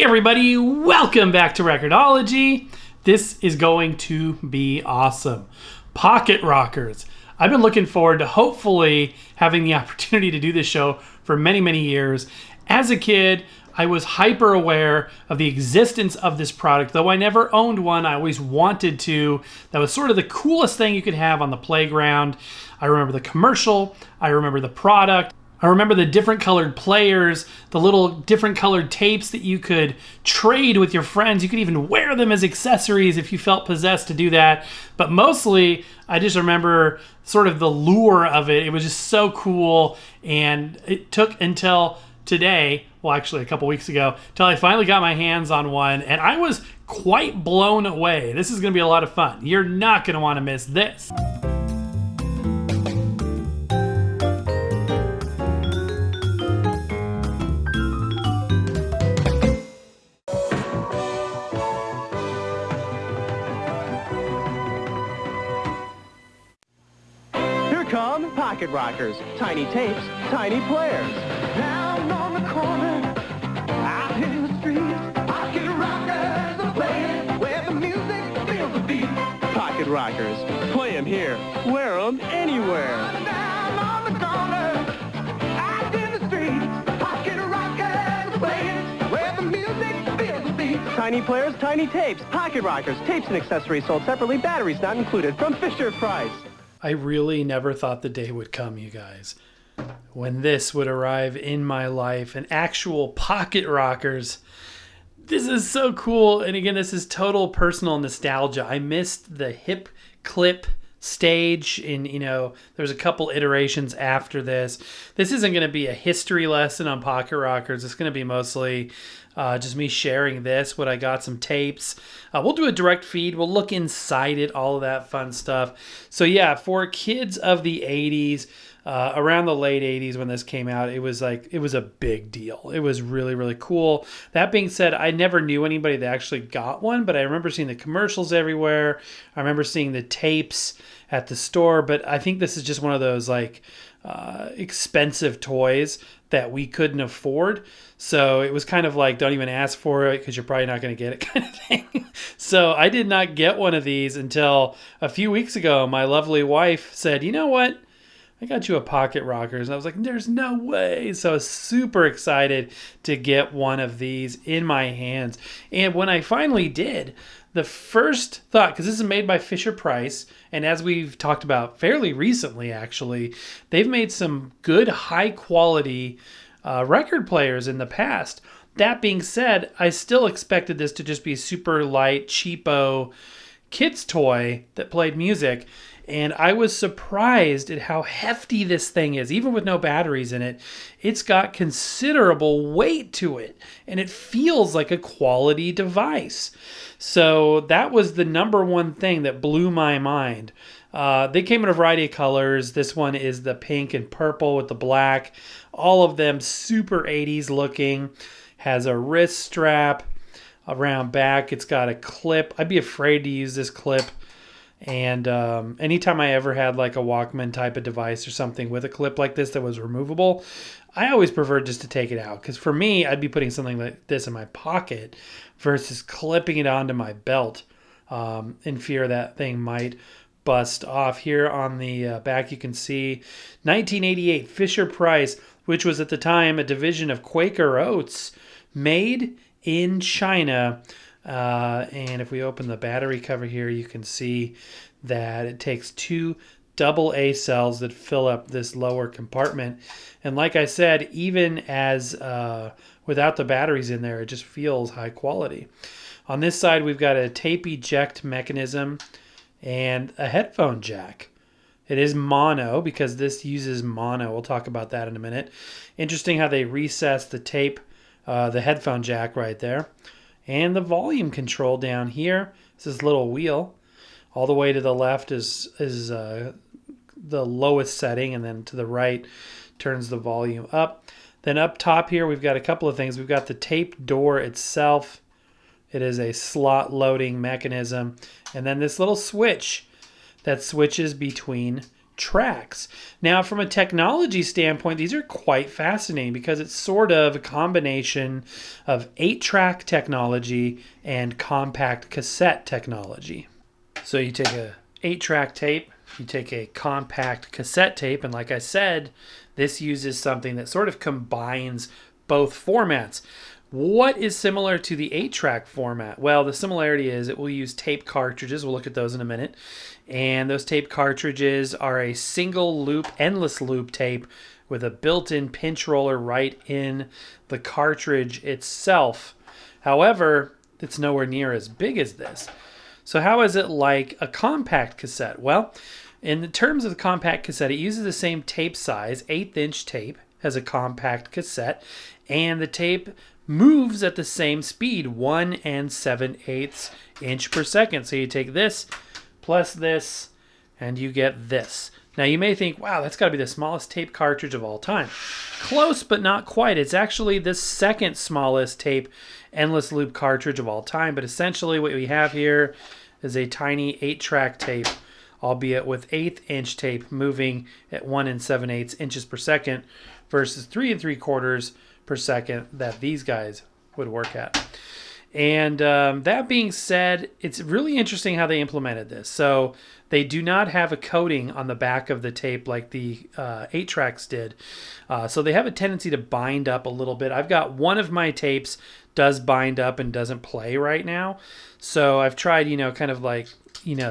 Hey everybody, welcome back to Record-ology. This is going to be awesome. Pocket rockers. I've been looking forward to hopefully having the opportunity to do this show for many years. As a kid, I was hyper aware of the existence of this product. Though I never owned one, I always wanted to. That was sort of the coolest thing you could have on the playground. I remember the commercial. I remember the product. I remember the different colored players, the little different colored tapes that you could trade with your friends. You could even wear them as accessories if you felt possessed to do that. But mostly, I just remember sort of the lure of it. It was just so cool. And it took until today, well, actually a couple weeks ago, until I finally got my hands on one. And I was quite blown away. This is going to be a lot of fun. You're not going to want to miss this. Come pocket rockers, tiny tapes, tiny players. Down on the corner, out in the street, pocket rockers are playing where the music feels the beat. Pocket rockers, play 'em here, wear 'em anywhere. Down on the corner, out in the street, pocket rockers are playing where the music feels the beat. Tiny players, tiny tapes, pocket rockers, tapes and accessories sold separately, batteries not included, from Fisher-Price. I really never thought the day would come, you guys, when this would arrive in my life. And actual pocket rockers. This is so cool. And again, this is total personal nostalgia. I missed the hip clip stage in, there's a couple iterations after this. This isn't going to be a history lesson on pocket rockers. It's going to be mostly just me sharing this, what I got, some tapes. We'll do a direct feed. We'll look inside it, all of that fun stuff. So yeah, for kids of the 80s, around the late 80s when this came out, it was a big deal. It was really cool. That being said, I never knew anybody that actually got one, but I remember seeing the commercials everywhere. I remember seeing the tapes at the store, but I think this is just one of those expensive toys that we couldn't afford. So it was kind of like, don't even ask for it because you're probably not going to get it kind of thing. So I did not get one of these until a few weeks ago. My lovely wife said, you know what? I got you a pocket rockers. And I was like, there's no way. So I was super excited to get one of these in my hands. And when I finally did, the first thought, because this is made by Fisher-Price, and as we've talked about fairly recently, actually, they've made some good, high-quality record players in the past. That being said, I still expected this to just be a super light, cheapo kid's toy that played music. And I was surprised at how hefty this thing is. Even with no batteries in it, it's got considerable weight to it. And it feels like a quality device. So that was the number one thing that blew my mind. They came in a variety of colors. This one is the pink and purple with the black. All of them super 80s looking. Has a wrist strap around back. It's got a clip. I'd be afraid to use this clip. And anytime I ever had like a Walkman type of device or something with a clip like this that was removable, I always preferred just to take it out. Because for me, I'd be putting something like this in my pocket versus clipping it onto my belt in fear that thing might bust off. Here on the back, you can see 1988 Fisher-Price, which was at the time a division of Quaker Oats, made in China. And if we open the battery cover here, you can see that it takes two AA cells that fill up this lower compartment. And like I said, even as without the batteries in there, it just feels high quality. On this side, we've got a tape eject mechanism and a headphone jack. It is mono because this uses mono. We'll talk about that in a minute. Interesting how they recessed the tape, the headphone jack right there. And the volume control down here is this little wheel. All the way to the left is the lowest setting, and then to the right turns the volume up. Then up top here, we've got a couple of things. We've got the tape door itself. It is a slot loading mechanism. And then this little switch that switches between tracks. Now, from a technology standpoint, these are quite fascinating because it's sort of a combination of 8-track technology and compact cassette technology. So you take a 8-track tape, you take a compact cassette tape, and like I said, this uses something that sort of combines both formats. What is similar to the 8-track format? Well, the similarity is it will use tape cartridges. We'll look at those in a minute. And those tape cartridges are a single loop, endless loop tape with a built-in pinch roller right in the cartridge itself. However, it's nowhere near as big as this. So how is it like a compact cassette? Well, in the terms of the compact cassette, it uses the same tape size, 1/8-inch tape, as a compact cassette, and the tape moves at the same speed, 1 7/8 inch per second. So you take this plus this, and you get this. Now you may think, wow, that's got to be the smallest tape cartridge of all time. Close, but not quite. It's actually the second smallest tape endless loop cartridge of all time. But essentially what we have here is a tiny 8-track tape, albeit with 1/8-inch tape moving at 1 7/8 inches per second versus 3 3/4 per second that these guys would work at. And that being said, it's really interesting how they implemented this. So they do not have a coating on the back of the tape like the 8-tracks did. So they have a tendency to bind up a little bit. I've got one of my tapes does bind up and doesn't play right now. So I've tried, kind of like,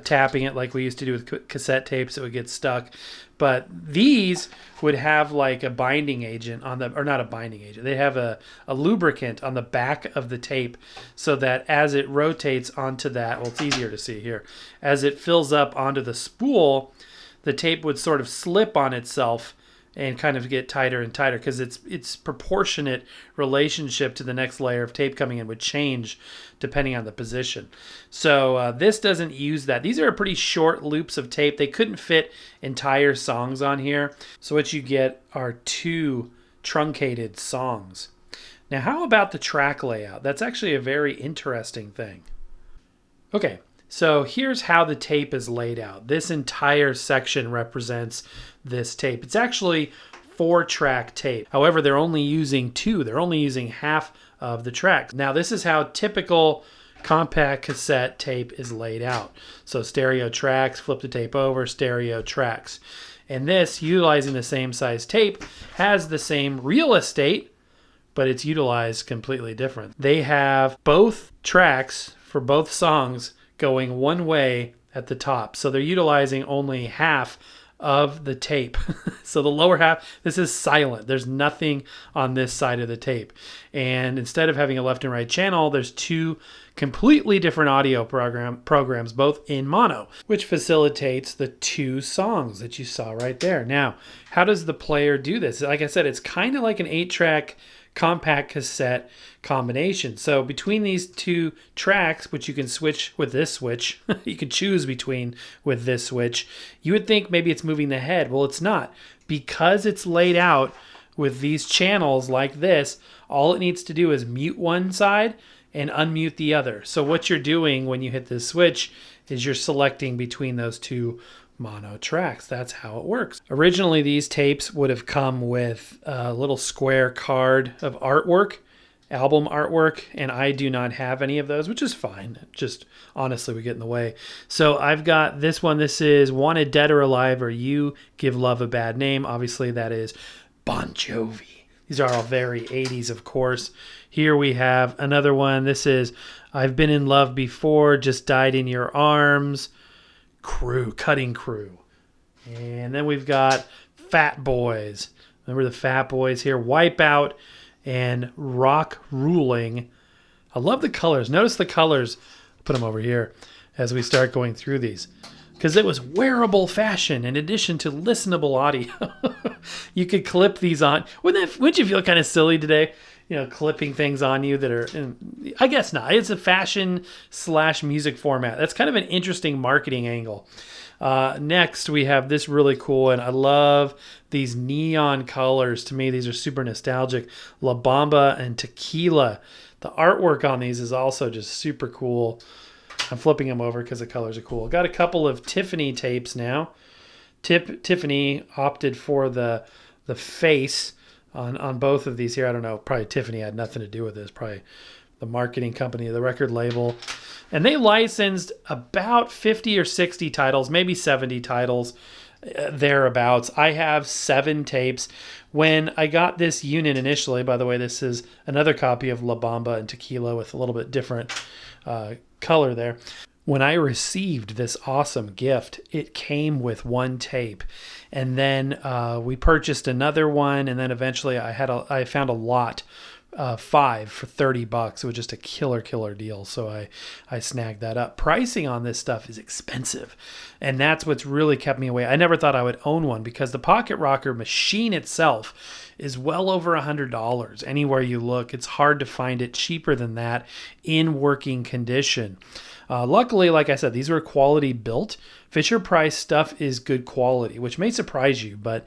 tapping it like we used to do with cassette tapes. It would get stuck. But these would have like a binding agent on the, or not a binding agent. They have a lubricant on the back of the tape so that as it rotates onto that, well, it's easier to see here. As it fills up onto the spool, the tape would sort of slip on itself and kind of get tighter and tighter because its proportionate relationship to the next layer of tape coming in would change depending on the position. So this doesn't use that. These are pretty short loops of tape. They couldn't fit entire songs on here. So what you get are 2 truncated songs. Now, how about the track layout? That's actually a very interesting thing. Okay. So here's how the tape is laid out. This entire section represents this tape. It's actually 4-track tape. However, they're only using 2. They're only using half of the tracks. Now, this is how typical compact cassette tape is laid out. So stereo tracks, flip the tape over, stereo tracks. And this, utilizing the same size tape, has the same real estate, but it's utilized completely different. They have both tracks for both songs going one way at the top. So they're utilizing only half of the tape. So the lower half, this is silent. There's nothing on this side of the tape. And instead of having a left and right channel, there's 2 completely different audio programs, both in mono, which facilitates the 2 songs that you saw right there. Now, how does the player do this? Like I said, it's kind of like an 8-track compact cassette combination. So between these 2 tracks, which you can switch with this switch, you can choose between with this switch, you would think maybe it's moving the head. Well, it's not. Because it's laid out with these channels like this, all it needs to do is mute one side and unmute the other. So what you're doing when you hit this switch is you're selecting between those 2 mono tracks. That's how it works. Originally, these tapes would have come with a little square card of artwork, album artwork, and I do not have any of those, which is fine. Just honestly, we get in the way. So I've got this one. This is Wanted Dead or Alive or You Give Love a Bad Name. Obviously, that is Bon Jovi. These are all very 80s, of course. Here we have another one. This is I've Been in Love Before, Just Died in Your Arms. Crew, Cutting Crew. And then we've got Fat Boys. Remember the Fat Boys here? Wipeout and Rock Ruling. I love the colors. Notice the colors. I'll put them over here as we start going through these. Because it was wearable fashion in addition to listenable audio. You could clip these on. Wouldn't you feel kind of silly today? Clipping things on you that are, I guess not. It's a fashion/music format. That's kind of an interesting marketing angle. Next, we have this really cool, and I love these neon colors. To me, these are super nostalgic. La Bamba and Tequila. The artwork on these is also just super cool. I'm flipping them over because the colors are cool. Got a couple of Tiffany tapes now. Tiffany opted for the face on both of these here. I don't know. Probably Tiffany had nothing to do with this. Probably the marketing company, the record label. And they licensed about 50 or 60 titles, maybe 70 titles, thereabouts. I have 7 tapes. When I got this unit initially, by the way, this is another copy of La Bamba and Tequila with a little bit different color there. When I received this awesome gift, it came with 1 tape, and then we purchased another one, and then eventually I found a lot, 5 for $30. It was just a killer deal, so I snagged that up. Pricing on this stuff is expensive, and that's what's really kept me away. I never thought I would own one because the Pocket Rocker machine itself is well over $100. Anywhere you look, it's hard to find it cheaper than that in working condition. Luckily, like I said, these were quality built. Fisher-Price stuff is good quality, which may surprise you, but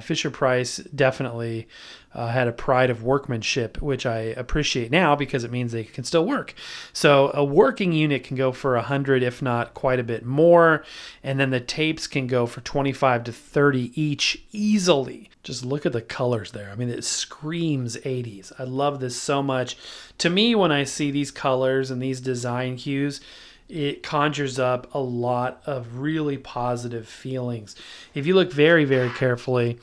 Fisher-Price definitely had a pride of workmanship, which I appreciate now because it means they can still work. So a working unit can go for $100, if not quite a bit more, and then the tapes can go for $25 to $30 each easily. Just look at the colors there. I mean, it screams 80s. I love this so much. To me, when I see these colors and these design hues, it conjures up a lot of really positive feelings. If you look very, very carefully,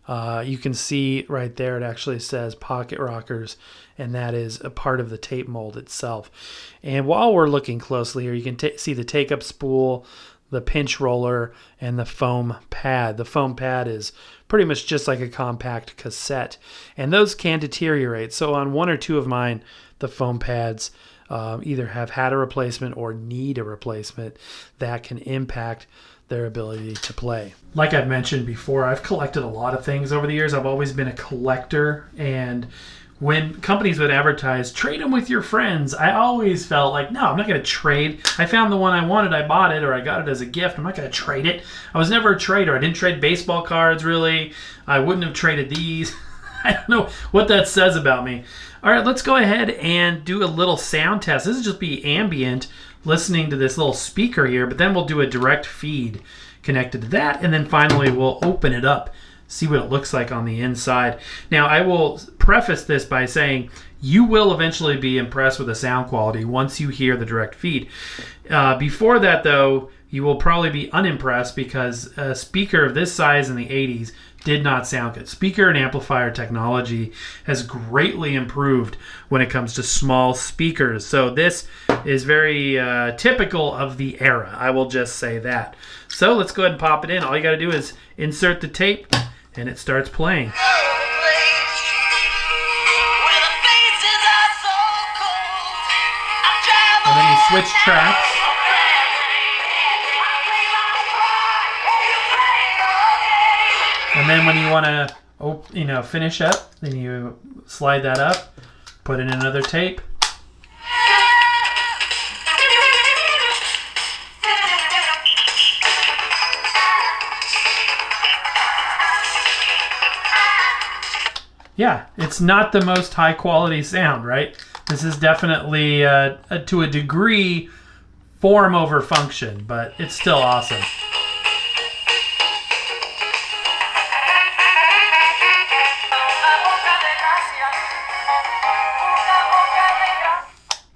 you can see right there it actually says Pocket Rockers, and that is a part of the tape mold itself. And while we're looking closely here, you can see the take-up spool, the pinch roller, and the foam pad. The foam pad is pretty much just like a compact cassette, and those can deteriorate. So on 1 or 2 of mine, the foam pads either have had a replacement or need a replacement. That can impact their ability to play. Like I've mentioned before, I've collected a lot of things over the years. I've always been a collector, and when companies would advertise, trade them with your friends, I always felt like, no, I'm not going to trade. I found the one I wanted, I bought it, or I got it as a gift. I'm not going to trade it. I was never a trader. I didn't trade baseball cards, really. I wouldn't have traded these. I don't know what that says about me. All right, let's go ahead and do a little sound test. This is just be ambient, listening to this little speaker here, but then we'll do a direct feed connected to that, and then finally we'll open it up, see what it looks like on the inside. Now, I will preface this by saying you will eventually be impressed with the sound quality once you hear the direct feed. Before that, though, you will probably be unimpressed because a speaker of this size in the 80s did not sound good. Speaker and amplifier technology has greatly improved when it comes to small speakers. So this is very typical of the era. I will just say that. So let's go ahead and pop it in. All you got to do is insert the tape and it starts playing. And then you switch tracks. And then when you want to, finish up, then you slide that up, put in another tape. Yeah, it's not the most high quality sound, right? This is definitely, to a degree, form over function, but it's still awesome.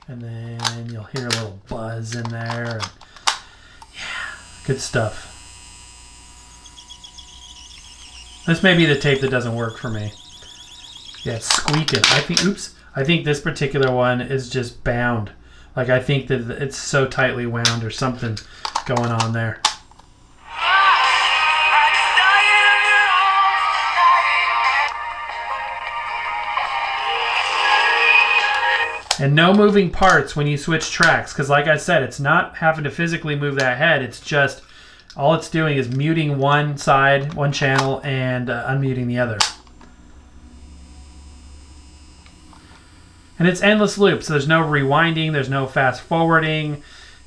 And then you'll hear a little buzz in there. Yeah, good stuff. This may be the tape that doesn't work for me. Yeah, it's squeaking. I think this particular one is just bound. Like, I think that it's so tightly wound or something going on there. And no moving parts when you switch tracks, because like I said, it's not having to physically move that head. It's just, all it's doing is muting one side, one channel, and unmuting the other. And it's endless loop, so there's no rewinding, there's no fast forwarding,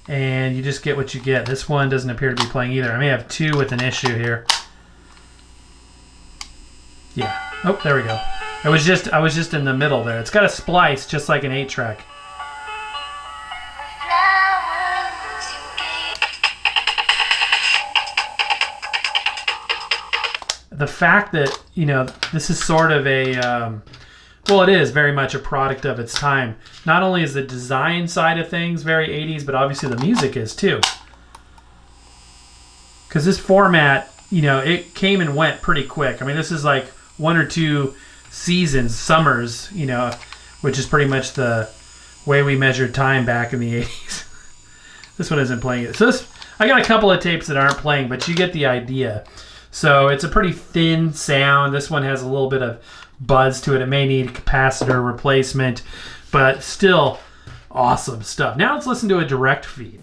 and you just get what you get. This one doesn't appear to be playing either. I may have 2 with an issue here. Yeah. Oh, there we go. I was just in the middle there. It's got a splice just like an 8-track. the fact that, this is sort of a, well, it is very much a product of its time. Not only is the design side of things very 80s, but obviously the music is too. Because this format, it came and went pretty quick. I mean, this is like 1 or 2 seasons, summers, which is pretty much the way we measured time back in the 80s. This one isn't playing it. So I got a couple of tapes that aren't playing, but you get the idea. So it's a pretty thin sound. This one has a little bit of buzz to it. It may need a capacitor replacement, but still awesome stuff. Now let's listen to a direct feed.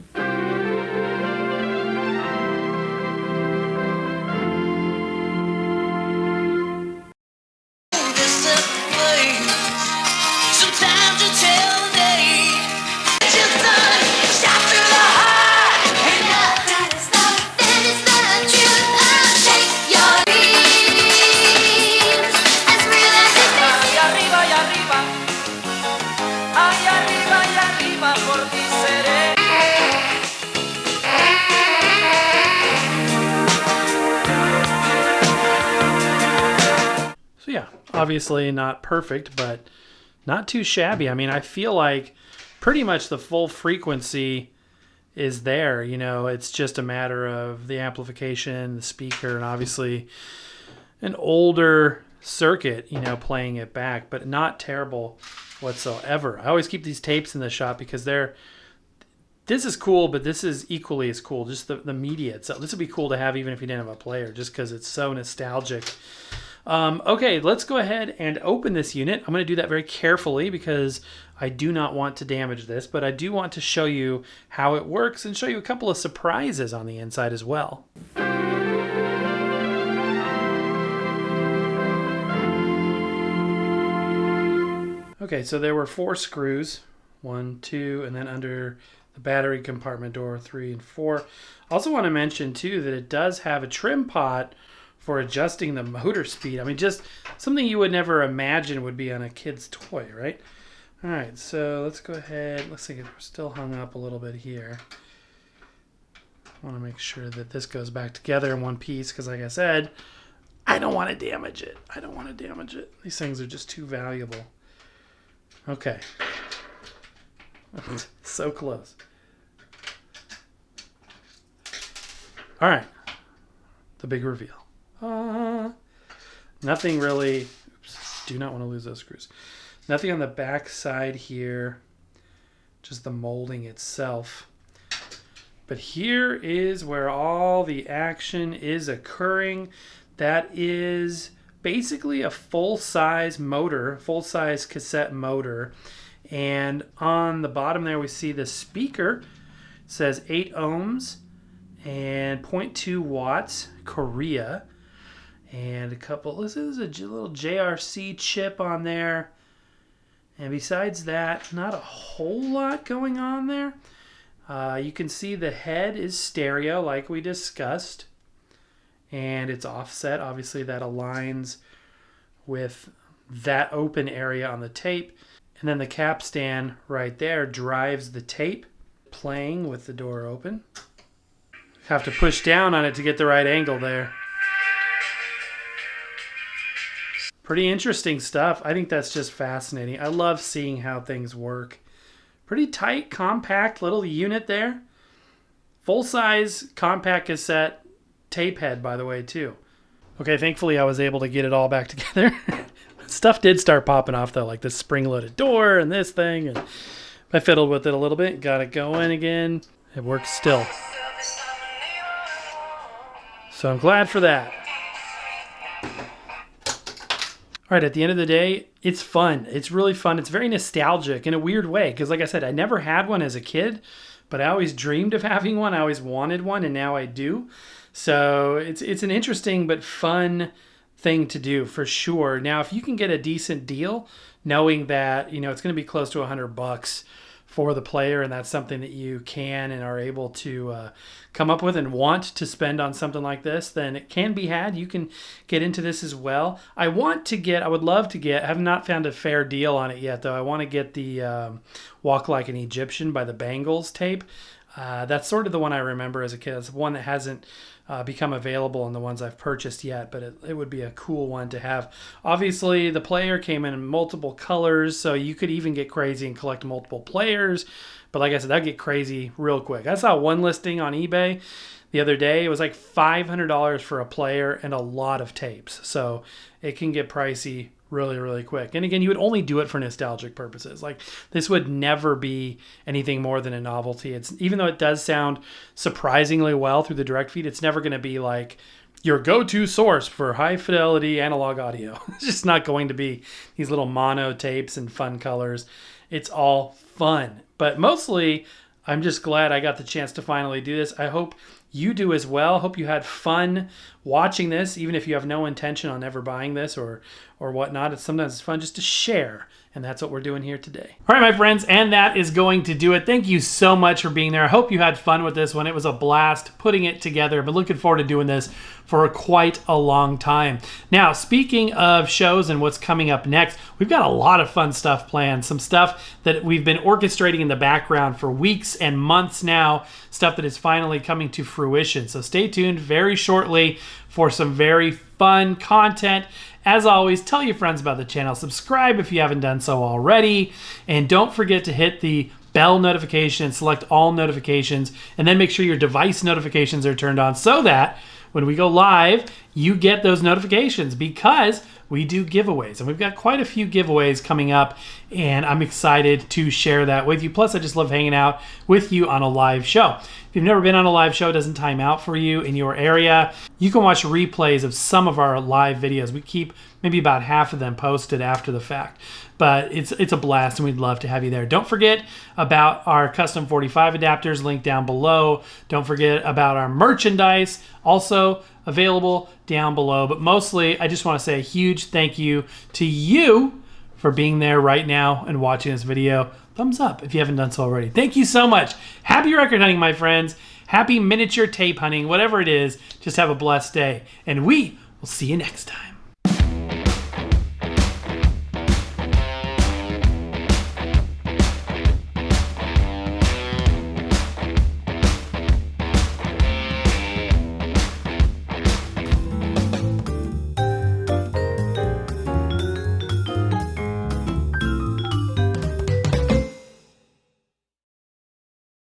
Obviously not perfect, but not too shabby. I mean, I feel like pretty much the full frequency is there. It's just a matter of the amplification, the speaker, and obviously an older circuit, playing it back, but not terrible whatsoever. I always keep these tapes in the shop because this is cool, but this is equally as cool. Just the media itself. This would be cool to have even if you didn't have a player, just because it's so nostalgic. Okay, let's go ahead and open this unit. I'm going to do that very carefully because I do not want to damage this, but I do want to show you how it works and show you a couple of surprises on the inside as well. Okay, so there were 4 screws, 1, 2, and then under the battery compartment door 3 and 4. Also want to mention too that it does have a trim pot for adjusting the motor speed. I mean, just something you would never imagine would be on a kid's toy, right? All right, so let's go ahead. Looks like we're still hung up a little bit here. I want to make sure that this goes back together in one piece because, like I said, I don't want to damage it. I don't want to damage it. These things are just too valuable. Okay. So close. All right. The big reveal. Nothing really. Oops, do not want to lose those screws. Nothing on the back side here. Just the molding itself. But here is where all the action is occurring. That is basically a full-size motor, full-size cassette motor. And on the bottom there we see the speaker. It says 8 ohms and 0.2 watts, Korea. And a couple, this is a little JRC chip on there. And besides that, not a whole lot going on there. You can see the head is stereo like we discussed. And it's offset. Obviously that aligns with that open area on the tape. And then the capstan right there drives the tape, playing with the door open. Have to push down on it to get the right angle there. Pretty interesting stuff. I think that's just fascinating. I love seeing how things work. Pretty tight, compact little unit there. Full-size compact cassette tape head, by the way, too. Okay, thankfully I was able to get it all back together. Stuff did start popping off, though, like this spring-loaded door and this thing. And I fiddled with it a little bit. Got it going again. It works still. So I'm glad for that. All right, at the end of the day, it's fun. It's really fun. It's very nostalgic in a weird way because, like I said, I never had one as a kid, but I always dreamed of having one. I always wanted one, and now I do. So it's an interesting but fun thing to do for sure. Now, if you can get a decent deal, knowing that it's going to be close to $100 for the player, and that's something that you can and are able to come up with and want to spend on something like this, then it can be had. You can get into this as well. I would love to get, I have not found a fair deal on it yet, though. I want to get the Walk Like an Egyptian by the Bangles tape. That's sort of the one I remember as a kid. It's one that hasn't become available in the ones I've purchased yet, but it would be a cool one to have. Obviously, the player came in multiple colors, so you could even get crazy and collect multiple players. But like I said, that'd get crazy real quick. I saw one listing on eBay the other day. It was like $500 for a player and a lot of tapes. So it can get pricey really, really quick. And again, you would only do it for nostalgic purposes. Like, this would never be anything more than a novelty. It's, even though it does sound surprisingly well through the direct feed, it's never going to be like your go-to source for high fidelity analog audio. It's just not going to be these little mono tapes and fun colors. It's all fun. But mostly, I'm just glad I got the chance to finally do this. I hope you do as well. Hope you had fun watching this, even if you have no intention on ever buying this or whatnot. Sometimes it's fun just to share, and that's what we're doing here today. All right, my friends, and that is going to do it. Thank you so much for being there. I hope you had fun with this one. It was a blast putting it together. I've been looking forward to doing this for quite a long time. Now, speaking of shows and what's coming up next, we've got a lot of fun stuff planned. Some stuff that we've been orchestrating in the background for weeks and months now, stuff that is finally coming to fruition. So stay tuned very shortly for some very fun content. As always, tell your friends about the channel. Subscribe if you haven't done so already. And don't forget to hit the bell notification, select all notifications, and then make sure your device notifications are turned on so that when we go live, you get those notifications, because we do giveaways. And we've got quite a few giveaways coming up, and I'm excited to share that with you. Plus, I just love hanging out with you on a live show. If you've never been on a live show, it doesn't time out for you in your area, you can watch replays of some of our live videos. We keep maybe about half of them posted after the fact. But it's a blast, and we'd love to have you there. Don't forget about our custom 45 adapters, linked down below. Don't forget about our merchandise, also available down below. But mostly, I just want to say a huge thank you to you for being there right now and watching this video. Thumbs up if you haven't done so already. Thank you so much. Happy record hunting, my friends. Happy miniature tape hunting, whatever it is. Just have a blessed day. And we will see you next time.